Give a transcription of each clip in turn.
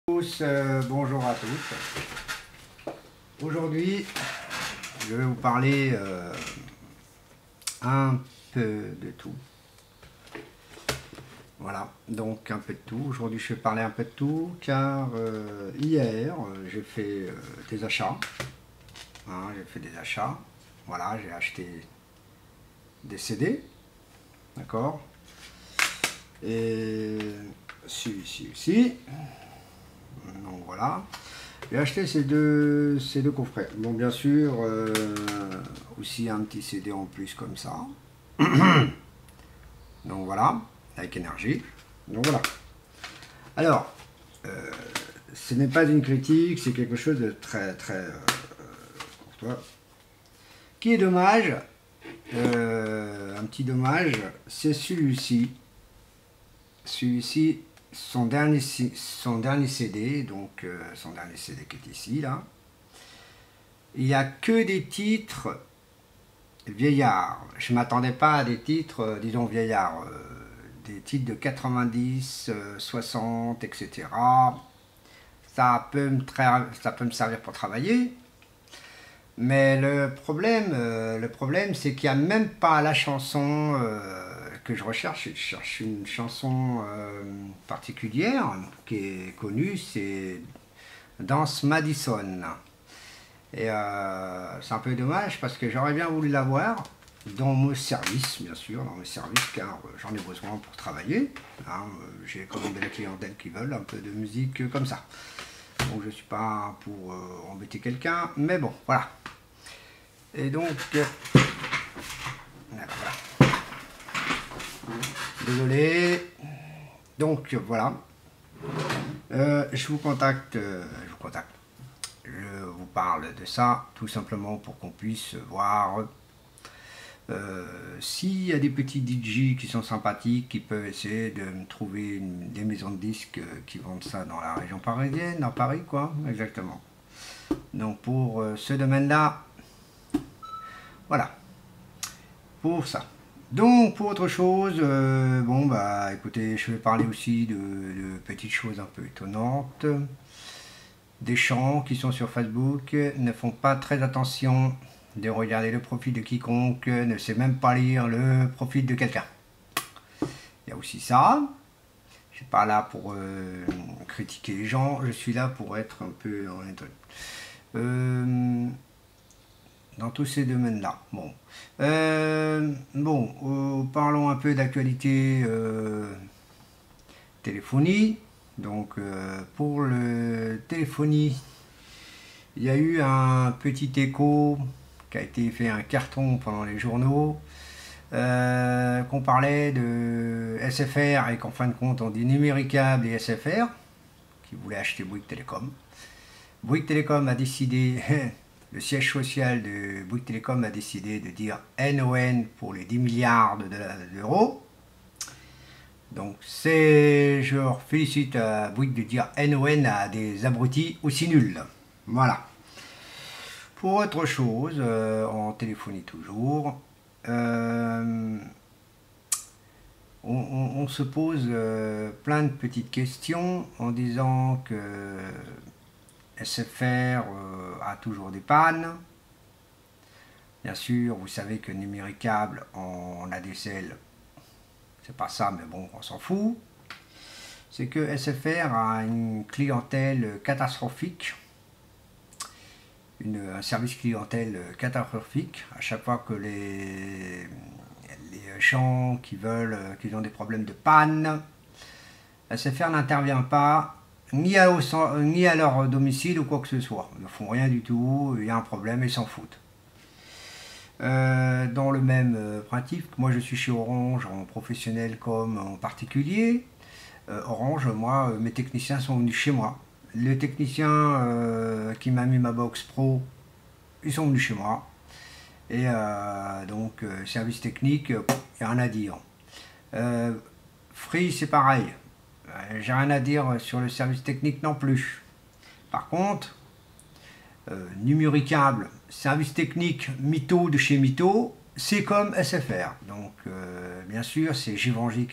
Bonjour à tous. Aujourd'hui, je vais vous parler un peu de tout. Voilà, donc un peu de tout. Aujourd'hui, je vais parler un peu de tout car hier, j'ai fait des achats. Hein, j'ai fait des achats. Voilà, j'ai acheté des CD. D'accord. Et celui-ci aussi. Donc voilà. J'ai acheté ces deux coffrets. Bon, bien sûr, aussi un petit CD en plus comme ça. Donc voilà, avec énergie. Donc voilà. Alors, ce n'est pas une critique, c'est quelque chose de très courtois. Qui est dommage, un petit dommage, c'est celui-ci. Celui-ci, son dernier CD, donc son dernier CD qui est ici, là. Il n'y a que des titres vieillards. Je ne m'attendais pas à des titres, disons vieillards, des titres de 90, 60, etc. Ça peut me servir pour travailler. Mais le problème c'est qu'il n'y a même pas la chanson que je recherche. Je cherche une chanson particulière qui est connue, c'est Danse Madison. Et c'est un peu dommage parce que j'aurais bien voulu l'avoir dans mon service, bien sûr, dans mes services, car j'en ai besoin pour travailler. Hein, j'ai quand même de la clientèle qui veulent un peu de musique comme ça. Donc je ne suis pas pour embêter quelqu'un, mais bon, voilà. Et donc, voilà. Désolé. Donc voilà. Je vous contacte. Je vous parle de ça tout simplement pour qu'on puisse voir s'il y a des petits DJ qui sont sympathiques, qui peuvent essayer de me trouver des maisons de disques qui vendent ça dans la région parisienne, dans Paris quoi, exactement. Donc pour ce domaine-là, voilà, pour ça. Donc pour autre chose, bon bah écoutez, je vais parler aussi de petites choses un peu étonnantes. Des gens qui sont sur Facebook ne font pas très attention de regarder le profil de quiconque, ne sait même pas lire le profil de quelqu'un. Il y a aussi ça. Je ne suis pas là pour critiquer les gens, je suis là pour être un peu dans tous ces domaines-là. Bon, parlons un peu d'actualité téléphonie. Donc pour le téléphonie, il y a eu un petit écho qui a été fait un carton pendant les journaux, qu'on parlait de SFR et qu'en fin de compte on dit Numéricable et SFR qui voulaient acheter Bouygues Télécom. Bouygues Télécom a décidé, le siège social de Bouygues Télécom a décidé de dire NON pour les 10 milliards d'euros. Donc je félicite à Bouygues de dire NON à des abrutis aussi nuls. Voilà. Pour autre chose, en téléphonie toujours, on se pose plein de petites questions en disant que SFR a toujours des pannes. Bien sûr, vous savez que Numéricable en ADSL, c'est pas ça, mais bon, on s'en fout. C'est que SFR a une clientèle catastrophique, un service clientèle catastrophique. À chaque fois que les gens qui ont des problèmes de panne, SFR n'intervient pas, ni à leur domicile ou quoi que ce soit. Ils ne font rien du tout, il y a un problème, ils s'en foutent. Dans le même principe, moi je suis chez Orange en professionnel comme en particulier. Orange, moi, mes techniciens sont venus chez moi. Le technicien qui m'a mis ma box pro, ils sont venus chez moi. Et donc, service technique, il n'y a rien à dire. Free, c'est pareil. J'ai rien à dire sur le service technique non plus. Par contre, Numéricable, service technique Mytho de chez Mytho, c'est comme SFR. Donc, bien sûr, c'est Givenchy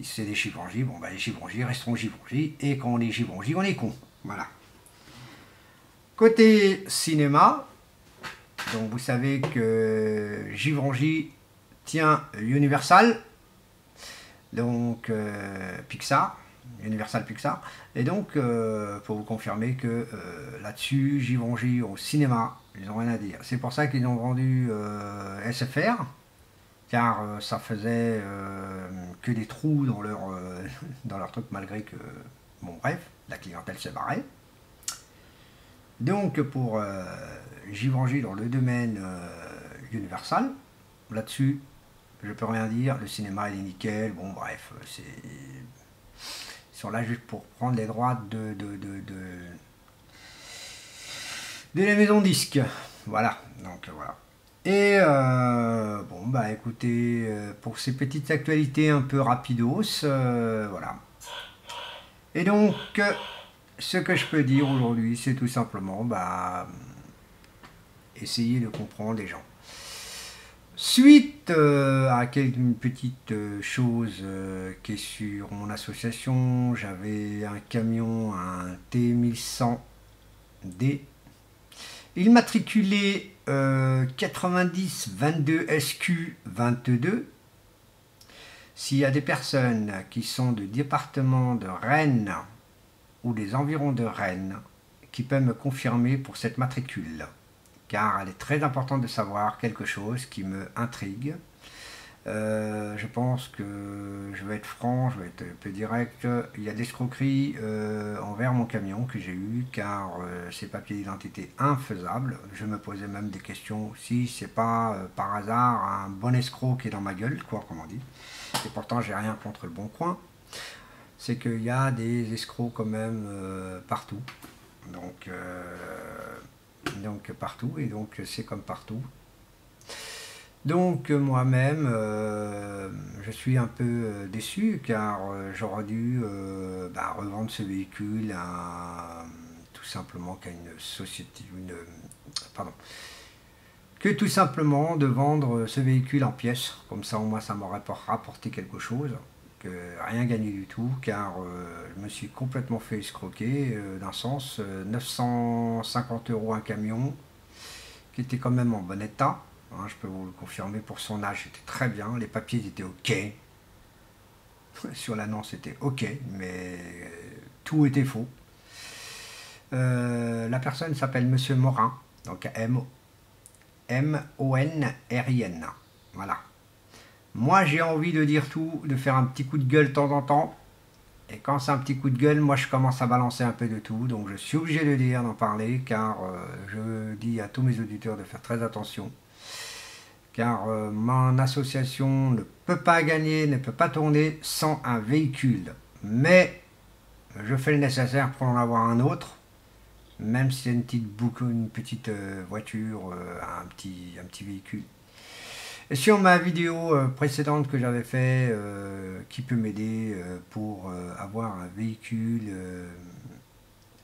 Si c'est des Givenchy, bon bah les Givenchy resteront Givenchy, et quand on est Givenchy, on est con. Voilà. Côté cinéma, donc vous savez que Givenchy tient Universal, donc Pixar, Universal Pixar, et donc pour vous confirmer que là-dessus, Givenchy au cinéma, ils n'ont rien à dire. C'est pour ça qu'ils ont vendu SFR, car ça faisait que des trous dans dans leur truc, malgré que, bon bref, la clientèle s'est barrée. Donc pour Givenchy dans le domaine Universal, là-dessus, je peux rien dire, le cinéma il est nickel, bon bref, ils sont là juste pour prendre les droits de la maison disque, voilà, donc voilà. Et bon bah écoutez, pour ces petites actualités un peu rapidos, voilà. Et donc, ce que je peux dire aujourd'hui, c'est tout simplement, bah, essayer de comprendre les gens. Suite à une petite chose qui est sur mon association, j'avais un camion, un T1100D, immatriculé 90 22 SQ 22. S'il y a des personnes qui sont du département de Rennes ou des environs de Rennes qui peuvent me confirmer pour cette matricule, car elle est très importante de savoir quelque chose qui me intrigue. Je pense que je vais être franc, je vais être un peu direct. Il y a des escroqueries envers mon camion que j'ai eu, car ces papiers d'identité infaisables. Je me posais même des questions si c'est pas par hasard un bon escroc qui est dans ma gueule, quoi, comme on dit. Et pourtant, j'ai rien contre le Bon Coin. C'est qu'il y a des escrocs quand même partout. Donc partout, et donc c'est comme partout. Donc moi-même, je suis un peu déçu, car j'aurais dû revendre ce véhicule tout simplement qu'à une société, que tout simplement de vendre ce véhicule en pièces, comme ça au moins ça m'aurait rapporté quelque chose, que rien gagné du tout, car je me suis complètement fait escroquer, d'un sens, 950 € un camion, qui était quand même en bon état, hein, je peux vous le confirmer, pour son âge c'était très bien, les papiers étaient ok, sur l'annonce c'était ok, mais tout était faux. La personne s'appelle Monsieur Morin, donc M-O-N-R-I-N. Voilà. Moi, j'ai envie de dire tout, de faire un petit coup de gueule de temps en temps. Et quand c'est un petit coup de gueule, moi, je commence à balancer un peu de tout. Donc, je suis obligé de dire, d'en parler, car je dis à tous mes auditeurs de faire très attention. Car mon association ne peut pas gagner, ne peut pas tourner sans un véhicule. Mais je fais le nécessaire pour en avoir un autre. Même si c'est une petite voiture, un petit véhicule. Et sur ma vidéo précédente que j'avais fait, qui peut m'aider pour avoir un véhicule,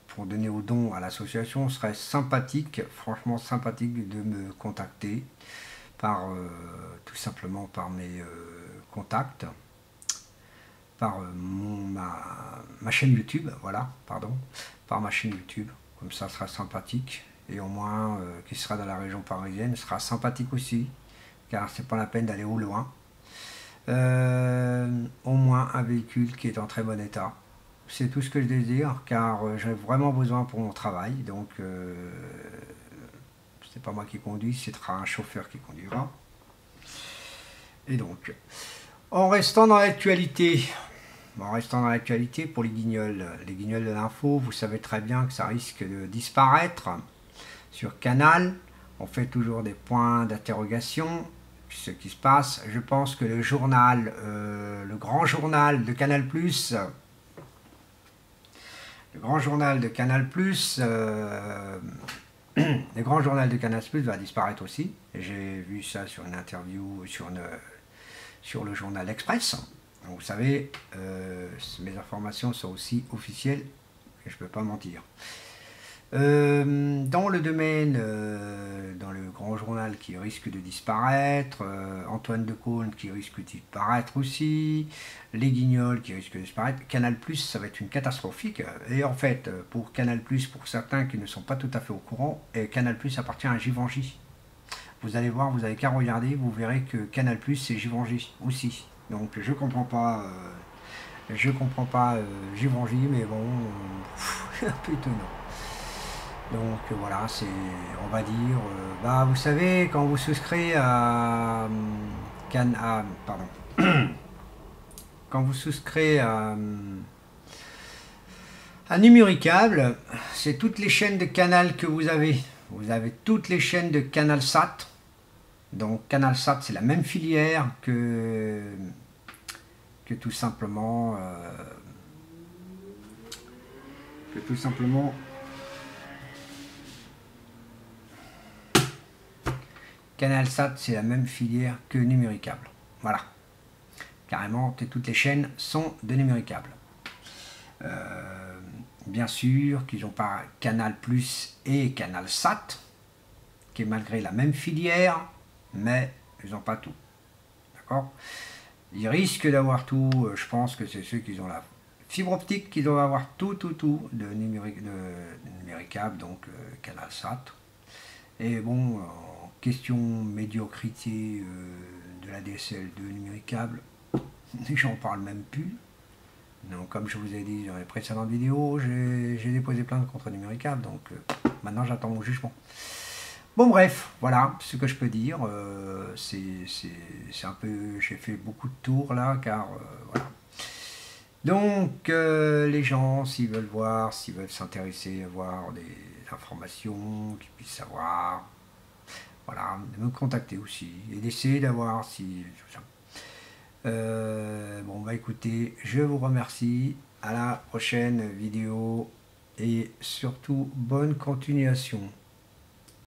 pour donner au don à l'association, serait sympathique, franchement sympathique de me contacter par tout simplement par mes contacts, par ma chaîne YouTube, voilà, pardon, par ma chaîne YouTube. Comme ça sera sympathique, et au moins qui sera dans la région parisienne sera sympathique aussi, car c'est pas la peine d'aller au loin. Au moins un véhicule qui est en très bon état, c'est tout ce que je désire, car j'ai vraiment besoin pour mon travail. Donc c'est pas moi qui conduis, ce sera un chauffeur qui conduira. Et donc en restant dans l'actualité, pour les guignols de l'info, vous savez très bien que ça risque de disparaître sur Canal. On fait toujours des points d'interrogation, ce qui se passe. Je pense que le journal, le grand journal de Canal+, va disparaître aussi. J'ai vu ça sur une interview sur le journal Express. Donc, vous savez, mes informations sont aussi officielles, et je ne peux pas mentir. Dans le domaine, dans le grand journal qui risque de disparaître, Antoine Decaune qui risque de disparaître aussi, les Guignols qui risquent de disparaître, Canal+, ça va être une catastrophique. Et en fait, pour Canal+, pour certains qui ne sont pas tout à fait au courant, Canal+, appartient à Givenchy. Vous allez voir, vous n'avez qu'à regarder, vous verrez que Canal+, c'est Givenchy aussi. Donc je comprends pas... Givenchy, mais bon, un peu étonnant. Donc voilà, c'est, on va dire, bah vous savez, quand vous souscrivez à, quand vous souscrivez à Numéricable, c'est toutes les chaînes de Canal que vous avez. Vous avez toutes les chaînes de CanalSat. Donc CanalSat, c'est la même filière que tout simplement CanalSat, c'est la même filière que Numéricable. Voilà. Carrément, toutes les chaînes sont de Numéricable. Bien sûr qu'ils n'ont pas Canal Plus et CanalSat, qui est malgré la même filière, mais ils n'ont pas tout. D'accord? Ils risquent d'avoir tout, je pense que c'est ceux qui ont la fibre optique qui doivent avoir tout de Numéricable, donc CanalSat. Et bon, en question médiocrité de la DSL de Numéricable, j'en parle même plus. Donc, comme je vous ai dit dans les précédentes vidéos, j'ai déposé plainte contre Numéricable, donc maintenant j'attends mon jugement. Bon bref, voilà ce que je peux dire. C'est un peu, j'ai fait beaucoup de tours là, car voilà. Donc les gens, s'ils veulent voir, s'ils veulent s'intéresser à voir des informations, qu'ils puissent savoir, voilà, de me contacter aussi et d'essayer d'avoir si tout ça. Bon bah écoutez, je vous remercie, à la prochaine vidéo et surtout bonne continuation.